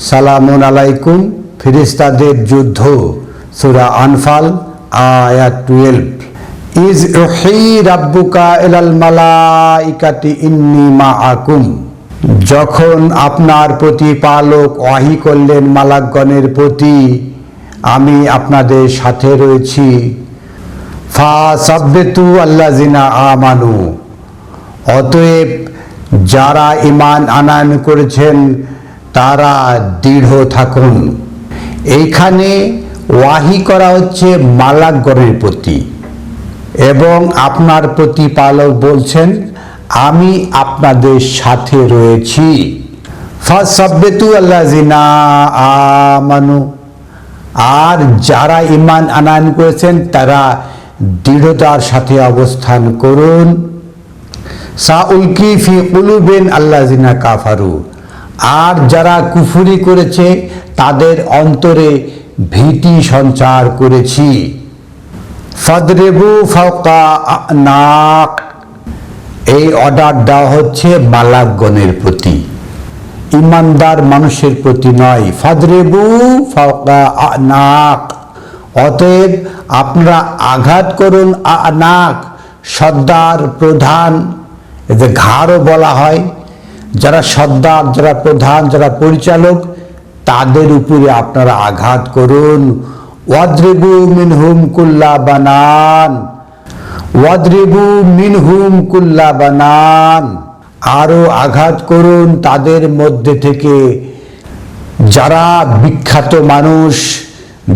সালামুন আলাইকুম। ফেরেশতাদের যুদ্ধ, সূরা আনফাল আয়াত 12। ইজ উহি রাব্বুকা ইলাল মালাইকাতি ইন্নী মাআকুম। যখন আপনার প্রতিপালক ওয়াহী করলেন মালাকগণের প্রতি, আমি আপনাদের সাথে রয়েছি। ফাসাব্বিতু আল্লাযিনা আমানু, অতএব যারা ঈমান আনয়ন করেছেন তারা দৃঢ় থাকুন। এইখানে ওয়াহী করা হচ্ছে মালাকগণের প্রতি এবং আপনার প্রতিপালক বলছেন আমি আপনাদের সাথে রয়েছি। ফাসাব্বিতু আল্লাযিনা আমানু, আর যারা ঈমান আনয়ন করেছেন তারা দৃঢ়তার সাথে অবস্থান করুন। সাউলকি ফি কুলুবিন আল্লাযিনা কাফারু, আর যারা কুফরি করেছে তাদের অন্তরে ভীতি সঞ্চার করেছি। ফাদরিবু ফাওকা আনাক, এই অর্ডার দেওয়া হচ্ছে মালাকগণের প্রতি, ইমানদার মানুষের প্রতি নয়। ফাদরিবু ফাওকা আনাক, অতএব আপনারা আঘাত করুন আনাক, সর্দার প্রধান, এদের ঘাড়ও বলা হয়। যারা সর্দার, যারা প্রধান, যারা পরিচালক, তাদের উপরে আপনারা আঘাত করুন। ওয়াদরিবু মিনহুম কুল্লা বানান, ওয়াদরিবু মিনহুম কুল্লা বানান, আরও আঘাত করুন তাদের মধ্যে থেকে যারা বিখ্যাত মানুষ,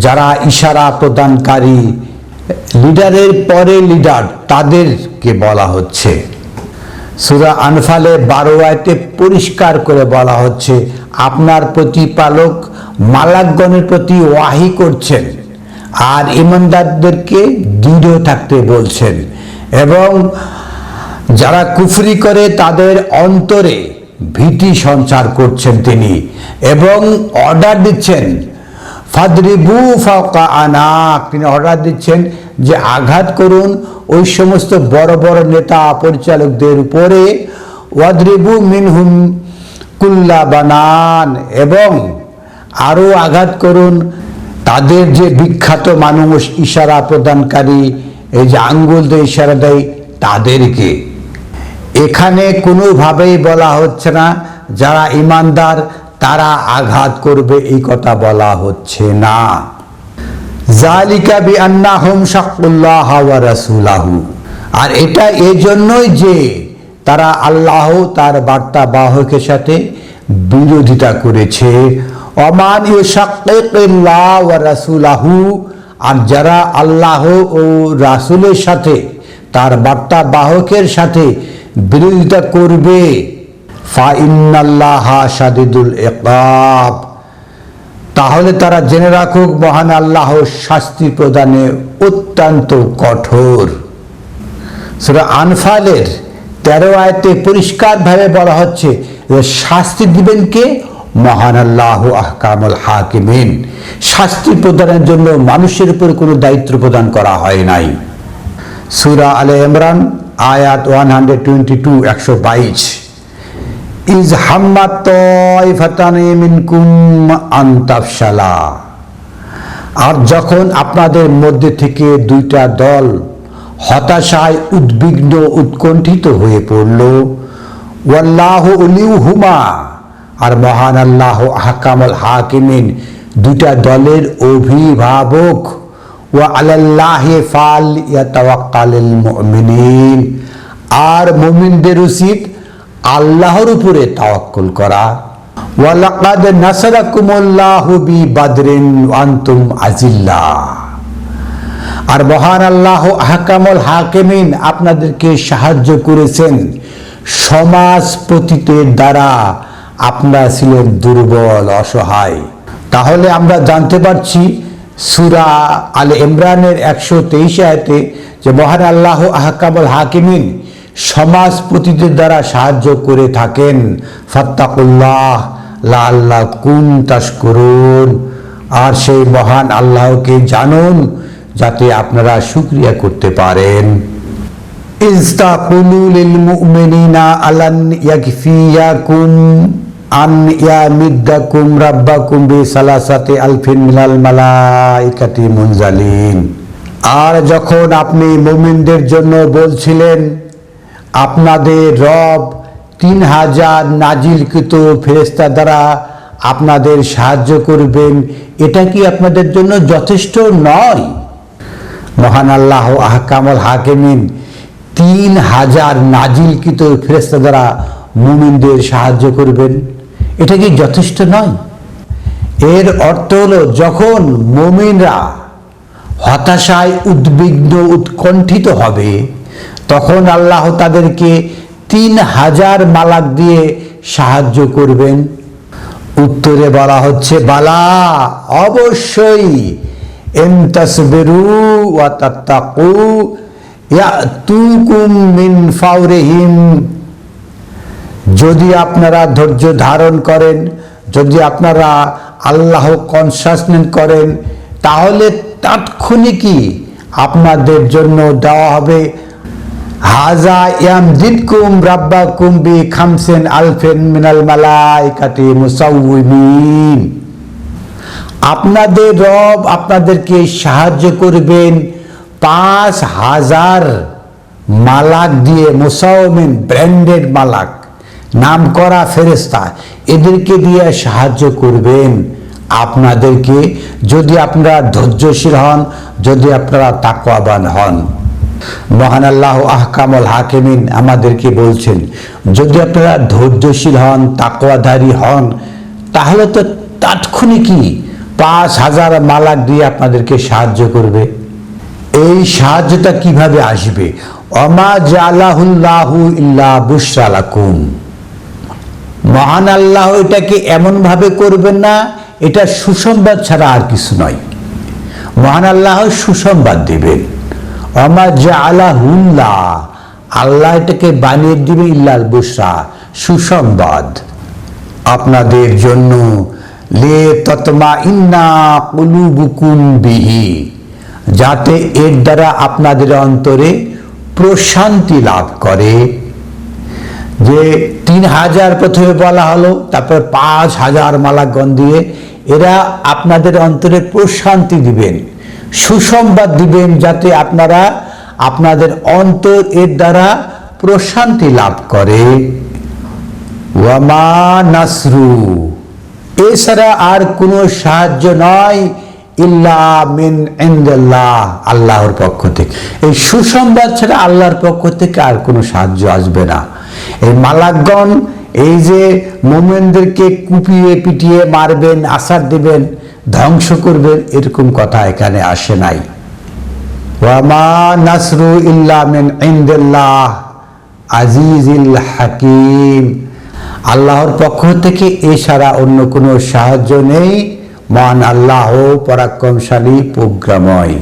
যারা ইশারা প্রদানকারী, লিডারের পরে লিডার, তাদেরকে বলা হচ্ছে। সূরা আনফালে 12 আয়াতে পরিষ্কার করে বলা হচ্ছে আপনার প্রতিপালক মালাকগণের প্রতি ওয়াহী করছেন আর ঈমানদারদেরকে দৃঢ় থাকতে বলছেন, এবং যারা কুফরি করে তাদের অন্তরে ভীতি সঞ্চার করছেন তিনি, এবং অর্ডার দিচ্ছেন ফাদরিবু ফাওকা আনাক, তিনি অর্ডার দিচ্ছেন যে আঘাত করুন ওই সমস্ত বড় বড় নেতা পরিচালকদের উপরে। ওয়াদরিবু মিনহুম কুল্লা বানান, এবং আরও আঘাত করুন তাদের যে বিখ্যাত মানুষ, ইশারা প্রদানকারী, এই যে আঙ্গুল দিয়ে ইশারা দেয় তাদেরকে। এখানে কোনোভাবেই বলা হচ্ছে না যারা ঈমানদার তারা আঘাত করবে, এই কথা বলা হচ্ছে না। যালিকা বিআন্নাহুম শাক্কুল্লাহ ওয়া রাসূলাহু, আর এটা এজন্যই যে তারা আল্লাহ তার বার্তা বাহকের সাথে বিরোধিতা করেছে। ওমান ইউশাক্কিকিল্লাহ ওয়া রাসূলাহু, আর যারা আল্লাহ ও রাসূলের সাথে, তার বার্তা বাহকের সাথে বিরোধিতা করবে, ফা ইন্নাল্লাহা শাদীদুল ইকাব, তাহলে তারা জেনে রাখুক মহান আল্লাহ শাস্তি প্রদানে অত্যন্ত কঠোর। সূরা আনফালের 13 আয়াতে পরিষ্কারভাবে বলা হচ্ছে যে শাস্তি দিবেন কে? মহান আল্লাহ আহকামুল হাকিমিন। শাস্তি প্রদানের জন্য মানুষের উপর কোনো দায়িত্ব প্রদান করা হয় নাই। সূরা আলে ইমরান আয়াত 122 122। ইজ হাম্মাত তাইফাতানি মিনকুম আন তাফশালা, আর যখন আপনাদের মধ্যে থেকে দুইটা দল হতাশায় উদ্বিগ্ন উৎকণ্ঠিত হয়ে পড়ল, ওয়াল্লাহু ওলিউহুমা, আর মহান আল্লাহ আহকামুল হাকিমিন দুইটা দলের অভিভাবক। ওয়া আলাল্লাহি ফালইয়াতাওয়াক্কালিল মুমিনিন, আর মুমিনদের উচিত আল্লাহর উপরে তাওয়াক্কুল করা। ওয়ালাকাদ নাসারাকুমুল্লাহু বিবাদরিন ওয়া আনতুম আযিল্লা, আর মহান আল্লাহ আহকামুল হাকিমিন আপনাদেরকে সাহায্য করেছেন সমাজ পতিতের দ্বারা, আপনারা ছিলেন দুর্বল অসহায়। তাহলে আমরা জানতে পারছি সূরা আলে ইমরানের 123 আয়াতে যে মহান আল্লাহ আহকামুল হাকিমিন সমাজপতিদের দ্বারা সাহায্য করে থাকেন। ফাত্তাকুল্লাহ লাআল্লাকুম তাশকুরুন, আর সেই মহান আল্লাহকে জানুন যাতে আপনারা শুকরিয়া করতে পারেন। ইস্তাকুলু লিল মুমিনিনা আলান ইয়াকফিয়াকুম আন ইয়ামিদ্দাকুম রাব্বাকুম বিসালাসাতি আলফিন মিনাল মালাইকাতি মুনজালিন। আর যখন আপনি মুমিনদের জন্য বলছিলেন আপনাদের রব 3000 নাজিলকৃত ফেরেশতা দ্বারা আপনাদের সাহায্য করবেন, এটা কি আপনাদের জন্য যথেষ্ট নয়? মহান আল্লাহ আহকামুল হাকিমিন 3000 নাজিলকৃত ফেরেশতা দ্বারা মুমিনদের সাহায্য করবেন, এটা কি যথেষ্ট নয়? এর অর্থ হলো যখন মুমিনরা হতাশায় উদ্বিগ্ন উৎকণ্ঠিত হবে তখন আল্লাহ তাদেরকে 3000 মালাক দিয়ে সাহায্য করবেন। উত্তরে বলা হচ্ছে বালা, অবশ্যই ইন তাসবিরু ওয়া তাত্তাকু ইয়াতুকুম মিন ফাওরিহিম, যদি আপনারা ধৈর্য ধারণ করেন, যদি আপনারা আল্লাহ কনসাসনেস করেন, তাহলে তাৎক্ষণিকই আপনাদের জন্য দেওয়া হবে হাজা ইয়ামদিদকুম রাব্বাকুম বি খামসিন আলফিন মিনাল মালাইকাতি মুসাউউমিন। আপনাদের রব আপনাদেরকে সাহায্য করবেন 5000 মালাক দিয়ে, মুসাউমিন ব্র্যান্ডেড মালাক, নাম করা ফেরেশতা, এদেরকে দিয়ে সাহায্য করবেন আপনাদেরকে, যদি আপনারা ধৈর্যশীল হন, যদি আপনারা তাকওয়াবান হন। মহান আল্লাহ আহকামুল হাকিমিন আমাদেরকে বলছেন যদি আপনারা ধৈর্যশীল হন, তাকওয়াধারী হন, তাহলে তো তাৎক্ষণিকই 5000 মালাক দিয়ে আপনাদেরকে সাহায্য করবে। এই সাহায্যটা কিভাবে আসবে? ওমা জালাহুল্লাহু ইল্লা বুশরা লাকুম, মহান আল্লাহ এটাকে এমন ভাবে করবেন না, এটা সুসংবাদ ছাড়া আর কিছু নয়। মহান আল্লাহ সুসংবাদ দিবেন। ওমা জালাহুল্লাহ, আল্লাহ এটাকে বানিয়ে দিবেন ইল্লাল বুশরা, সুসংবাদ আপনাদের জন্য। লে তাতমাইন্না কুলুবুকুম বিহি, যাতে এর দ্বারা আপনাদের অন্তরে প্রশান্তি লাভ করে। যে 3000 প্রথমে বলা হলো, তারপর 5000 মালাকগণ দিয়ে এরা আপনাদের অন্তরে প্রশান্তি দিবেন, সুসংবাদ দিবেন, যাতে আপনারা আপনাদের অন্তর এর দ্বারা প্রশান্তি লাভ করে। ওয়ামা নাসরু, এছাড়া আর কোনো সাহায্য নয়, ইল্লা মিন ইনদিল্লাহ, আল্লাহর পক্ষ থেকে। এই সুসংবাদ ছাড়া আল্লাহর পক্ষ থেকে আর কোনো সাহায্য আসবে না। এই মালাকগণ এই যে মুমিনদেরকে কুপিয়ে পিটিয়ে মারবেন, আসার দিবেন, ধ্বংস করবেন, এরকম কথা এখানে আসে নাই। ওয়ামা নাসরু ইল্লা মিন ইনদিল্লাহ আজিজিল হাকিম, আল্লাহর পক্ষ থেকে এছাড়া অন্য কোনো সাহায্য নেই। মহান আল্লাহ পরাক্রমশালী, প্রজ্ঞাময়।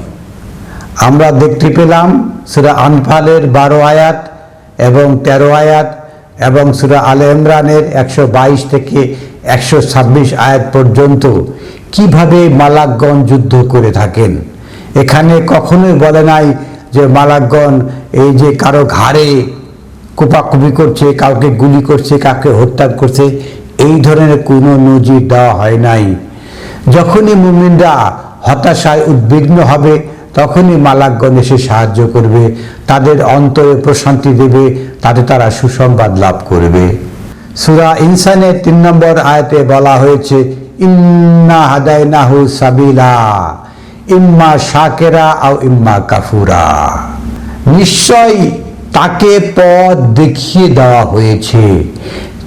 আমরা দেখতে পেলাম সূরা আনফালের 12 আয়াত এবং 13 আয়াত এবং সূরা আলে ইমরানের 122 থেকে 126 আয়াত পর্যন্ত কিভাবে মালাকগণ যুদ্ধ করে থাকেন। এখানে কখনোই বলে নাই যে মালাকগণ এই যে কারো ঘাড়ে কুপাকুপি করছে, কাউকে গুলি করছে, কাউকে হত্যা করছে, এই ধরনের কোনো নজির দেওয়া হয় নাই। যখনই মুমিনরা হতাশায় উদ্বিগ্ন হবে তখনই মালাকগণ এসে সাহায্য করবে, তাদের অন্তরে প্রশান্তি দেবে, তাতে তারা সুসংবাদ লাভ করবে। সূরা ইনসানের 3 নম্বর আয়াতে বলা হয়েছে ইন্না হাদাইনাহু সাবিলা ইম্মা শাকিরা আও ইম্মা কাফুরা, নিশ্চয় তাকে পথ দেখিয়ে দেওয়া হয়েছে,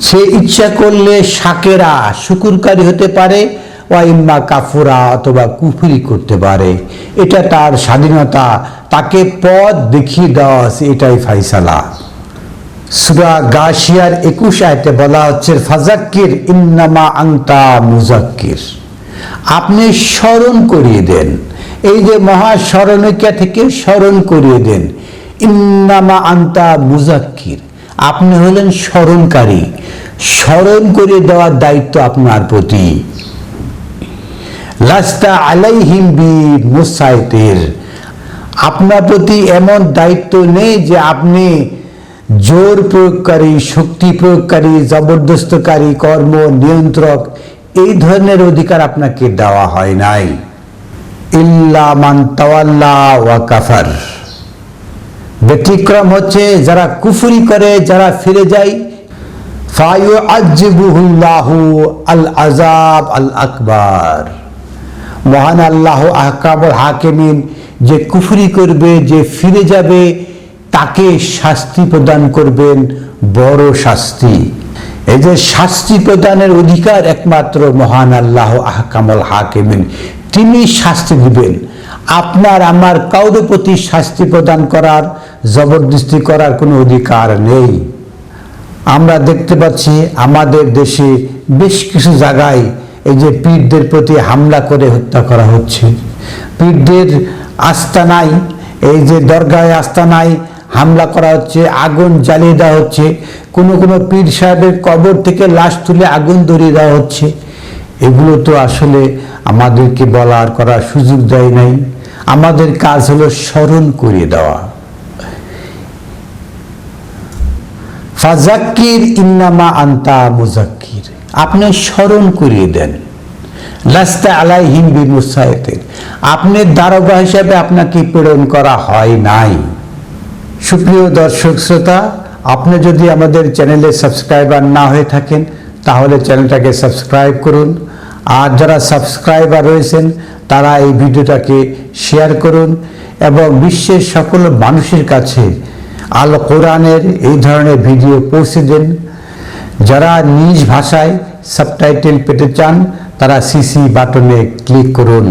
সে ইচ্ছা করলে শাকেরা শুকরকারী হতে পারে, ওয়া ইম্মা কাফুরা অথবা কুফরি করতে পারে, এটা তার স্বাধীনতা, তাকে পথ দেখিয়ে দেওয়া আছে, এটাই ফাইসালা। সূরা গাশিয়ার 21 আয়াতে বলা হচ্ছে ফাযাক্কির ইন্নামা আনতা মুযাক্কির, আপনি স্মরণ করিয়ে দেন, এই যে মহাস্মরণিকা থেকে স্মরণ করিয়ে দেন। ইন্নামা আনতা মুযাক্কির, আপনি হলেন স্মরণকারী, স্মরণ করিয়ে দেওয়ার দায়িত্ব আপনার প্রতি। লাস্তা আলাইহিম বি মুসাইতির, আপনার প্রতি এমন দায়িত্ব নেই যে আপনি জোর প্রয়োগকারী, শক্তি প্রয়োগকারী, জবরদস্তকারী, কর্ম নিয়ন্ত্রক, এই ধরনের অধিকার আপনাকে দেওয়া হয় নাই। ইল্লা মান তাওয়াল্লা ওয়া কাফার, ব্যতিক্রম হচ্ছে যারা কুফরি করে, যারা ফিরে যায়, ফায়ুআযিবুহুল্লাহু আল আযাব আল আকবার, মহান আল্লাহ আহকামুল হাকিমিন, যে কুফরি করবে, যে ফিরে যাবে, তাকে শাস্তি প্রদান করবেন, বড় শাস্তি। এই যে শাস্তি প্রদানের অধিকার একমাত্র মহান আল্লাহ আহকামুল হাকিমিন, তিনি শাস্তি দিবেন। আপনার আমার কারোর প্রতি শাস্তি প্রদান করার, জবরদস্তি করার কোনো অধিকার নেই। আমরা দেখতে পাচ্ছি আমাদের দেশে বেশ কিছু জায়গায় এই যে পীরদের প্রতি হামলা করে হত্যা করা হচ্ছে। পীরদের আস্তানায়, এই যে দরগায় আস্তানায় হামলা করা হচ্ছে, আগুন জ্বালিয়ে দেওয়া হচ্ছে, কোনো কোনো পীর সাহেবের কবর থেকে লাশ তুলে আগুন ধরিয়ে দেওয়া হচ্ছে। এগুলো তো আসলে আমাদেরকে বলার করার সুযোগ দেয় নাই। আমাদের কাজ হলো স্মরণ করিয়ে দেওয়া। ফাযাক্কির ইন্নামা আনতা মুযাক্কির, আপনি স্মরণ করিয়ে দেন। লাস্তা আলাইহিম বিমুসাইতির, আপনি দারোগা হিসাবে আপনাকে প্রেরণ করা হয় নাই। সুপ্রিয় দর্শক শ্রোতা, আপনি যদি আমাদের চ্যানেলে সাবস্ক্রাইবার না হয়ে থাকেন তাহলে চ্যানেলটাকে সাবস্ক্রাইব করুন। আর যারা সাবস্ক্রাইবার রয়েছেন তারা এই ভিডিওটাকে শেয়ার করুন এবং বিশ্বের সকল মানুষের কাছে আল কোরআনের এই ধরনের ভিডিও পৌঁছে দেন। যারা নিজ ভাষায় সাবটাইটেল পেতে চান তারা সিসি বাটনে ক্লিক করুন।